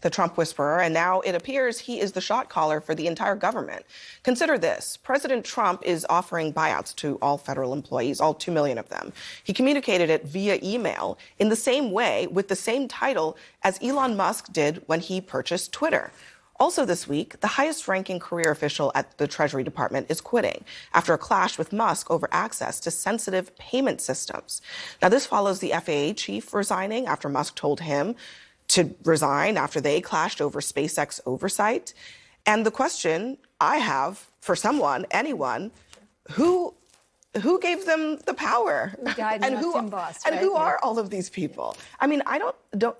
the Trump whisperer, and now it appears he is the shot caller for the entire government. Consider this. President Trump is offering buyouts to all federal employees, all 2 million of them. He communicated it via email in the same way with the same title as Elon Musk did when he purchased Twitter. Also this week, the highest-ranking career official at the Treasury Department is quitting after a clash with Musk over access to sensitive payment systems. Now, this follows the FAA chief resigning after Musk told him to resign after they clashed over SpaceX oversight. And the question I have for anyone, who gave them the power? And who are all of these people? I mean,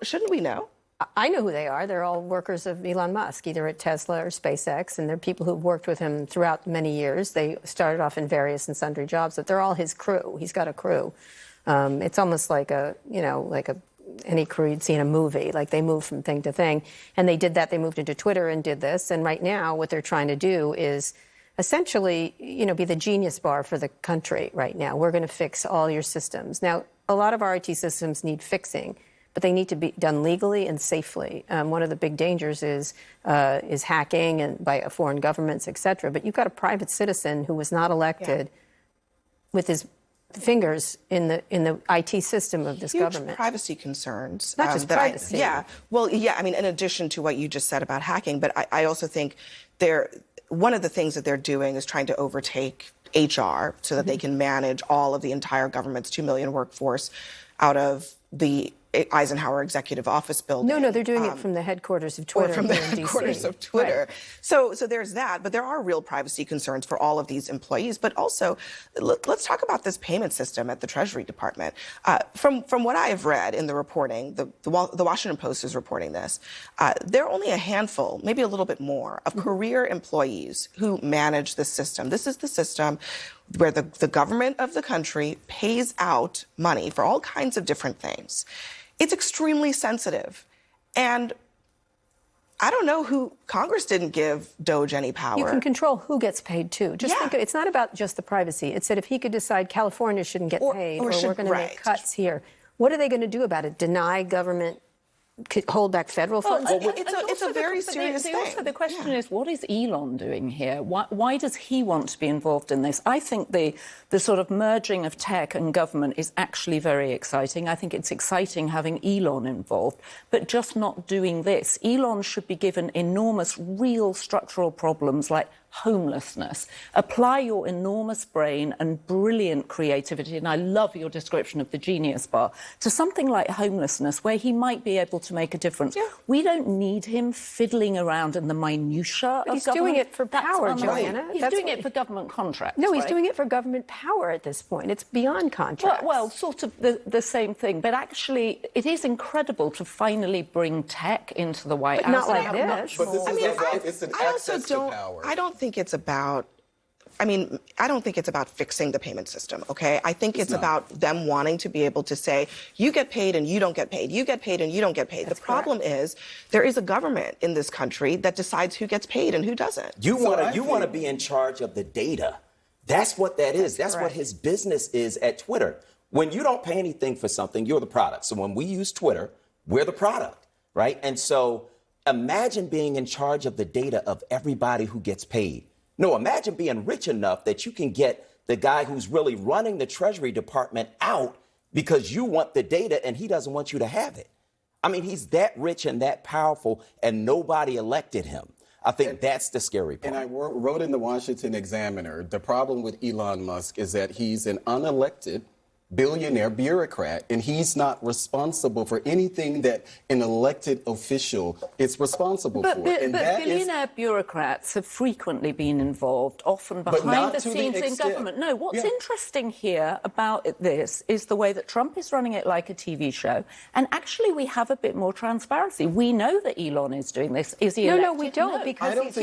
shouldn't we know? I know who they are. They're all workers of Elon Musk, either at Tesla or SpaceX, and they're people who've worked with him throughout many years. They started off in various and sundry jobs, but they're all his crew. He's got a crew. It's almost like any crew you'd see in a movie. Like, they move from thing to thing, and they did that. They moved into Twitter and did this, and right now what they're trying to do is essentially, be the genius bar for the country right now. We're going to fix all your systems. Now, a lot of our IT systems need fixing, but they need to be done legally and safely. One of the big dangers is hacking and by foreign governments, et cetera. But you've got a private citizen who was not elected with his fingers in the IT system of this government. Privacy concerns. Not just privacy. I mean, in addition to what you just said about hacking, but I also think one of the things that they're doing is trying to overtake HR so that they can manage all of the entire government's 2 million workforce out of the Eisenhower Executive Office building. No, they're doing it from the headquarters of Twitter. Or from the headquarters of Twitter. Right. So there's that, but there are real privacy concerns for all of these employees. But also, let's talk about this payment system at the Treasury Department. From what I have read in the reporting, the Washington Post is reporting this, there are only a handful, maybe a little bit more, of career employees who manage this system. This is the system where the government of the country pays out money for all kinds of different things. It's extremely sensitive. And I don't know who Congress didn't give DOJ any power. You can control who gets paid, too. Think it's not about just the privacy. It's that if he could decide California shouldn't get paid or we're going to make cuts here, what are they going to do about it? Deny government, hold back federal funds? It's a very serious thing. Also, the question is, what is Elon doing here? Why does he want to be involved in this? I think the sort of merging of tech and government is actually very exciting. I think it's exciting having Elon involved, but just not doing this. Elon should be given enormous, real structural problems like homelessness. Apply your enormous brain and brilliant creativity, and I love your description of the genius bar, to something like homelessness, where he might be able to make a difference. Yeah. We don't need him fiddling around in the minutiae of he's government. Doing it for power, Joanna. He's doing it for government contracts. No, he's doing it for government power at this point. It's beyond contracts. Well, sort of the same thing. But actually, it is incredible to finally bring tech into the White House. Not like this. But this it's an access to power. I don't think it's about fixing the payment system, okay? I think it's about them wanting to be able to say, you get paid and you don't get paid. You get paid and you don't get paid. The problem is there is a government in this country that decides who gets paid and who doesn't. You want to be in charge of the data. That's what that is. That's what his business is at Twitter. When you don't pay anything for something, you're the product. So when we use Twitter, we're the product, right? And so imagine being in charge of the data of everybody who gets paid. No, imagine being rich enough that you can get the guy who's really running the Treasury Department out because you want the data and he doesn't want you to have it. I mean, he's that rich and that powerful and nobody elected him. I think that's the scary part. And I wrote in the Washington Examiner, the problem with Elon Musk is that he's an unelected billionaire bureaucrat, and he's not responsible for anything that an elected official is responsible for. But billionaire bureaucrats have frequently been involved, often behind the scenes in government. No, what's interesting here about this is the way that Trump is running it like a TV show, and actually we have a bit more transparency. We know that Elon is doing this. Is he elected? No, we don't, because he's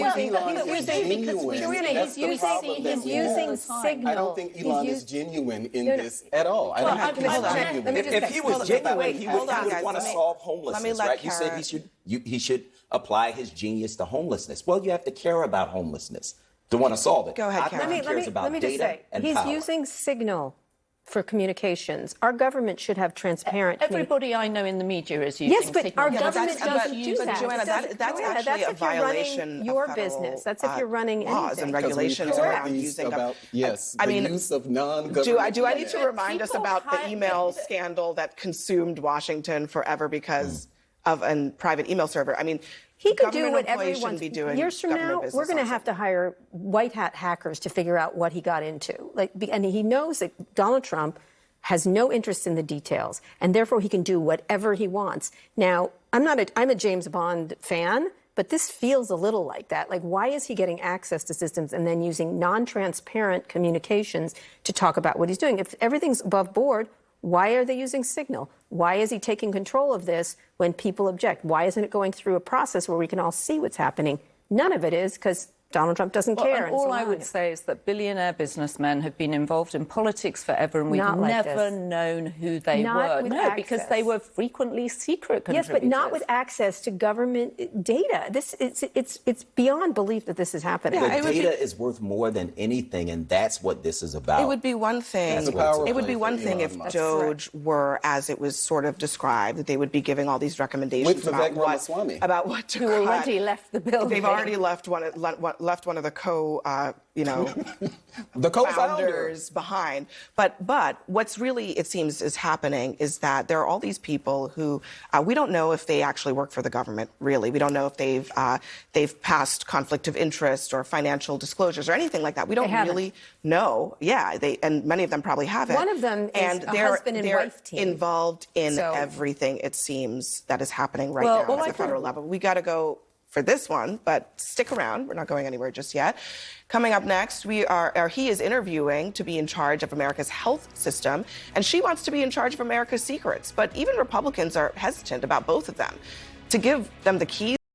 using Signal. I don't think Elon is genuine in this at all. If he was genuine, he would want to solve homelessness, right? You said he should apply his genius to homelessness. Well, you have to care about homelessness to want to solve it. Go ahead, Karen. Let me just say, he's using Signal for communications. Our government should have transparent. Everybody I know in the media is using Yes, but Signal. our Yeah, but government that's- doesn't but- do but that. Joanna, that's Joanna, actually that's a if you're running violation your of federal, business. That's if you're running laws and anything. regulations Because we've around had these using about, yes, I the mean, use of non-government. do I need to remind us People about the hide- email scandal that consumed Washington forever because of a private email server? I mean, He could do government whatever he employees shouldn't wants. be doing Years from government now, business we're going to also. have to hire white hat hackers to figure out what he got into. And he knows that Donald Trump has no interest in the details, and therefore he can do whatever he wants. Now, I'm a James Bond fan, but this feels a little like that. Like, why is he getting access to systems and then using non-transparent communications to talk about what he's doing? If everything's above board, why are they using Signal? Why is he taking control of this when people object? Why isn't it going through a process where we can all see what's happening? None of it is, because Donald Trump doesn't care. And all I would say is that billionaire businessmen have been involved in politics forever, and we've Not like never this. known who they Not were. with No, because access. they were frequently secret Yes, contributors. but not with access to government data. It's beyond belief that this is happening. Yeah, The it would be- data is worth more than anything, and that's what this is about. It would be one thing. That's what it's It would be about. one thing if Elon Musk. Doge were, as it was sort of described, that they would be giving all these recommendations With Vivek Ramaswamy. about what to Who cut. already left the building. They've already left one of the The co-founder. founders behind. But what's really, it seems, is happening is that there are all these people who we don't know if they actually work for the government. Really, we don't know if they've passed conflict of interest or financial disclosures or anything like that. We don't haven't. really know. Yeah, and many of them probably haven't. One of them is and a they're, husband and they're wife team. involved in So- everything, it seems, that is happening right Well, now well, at I the federal think- level. We got to go for this one, but stick around. We're not going anywhere just yet. Coming up next, he is interviewing to be in charge of America's health system, and she wants to be in charge of America's secrets. But even Republicans are hesitant about both of them. To give them the keys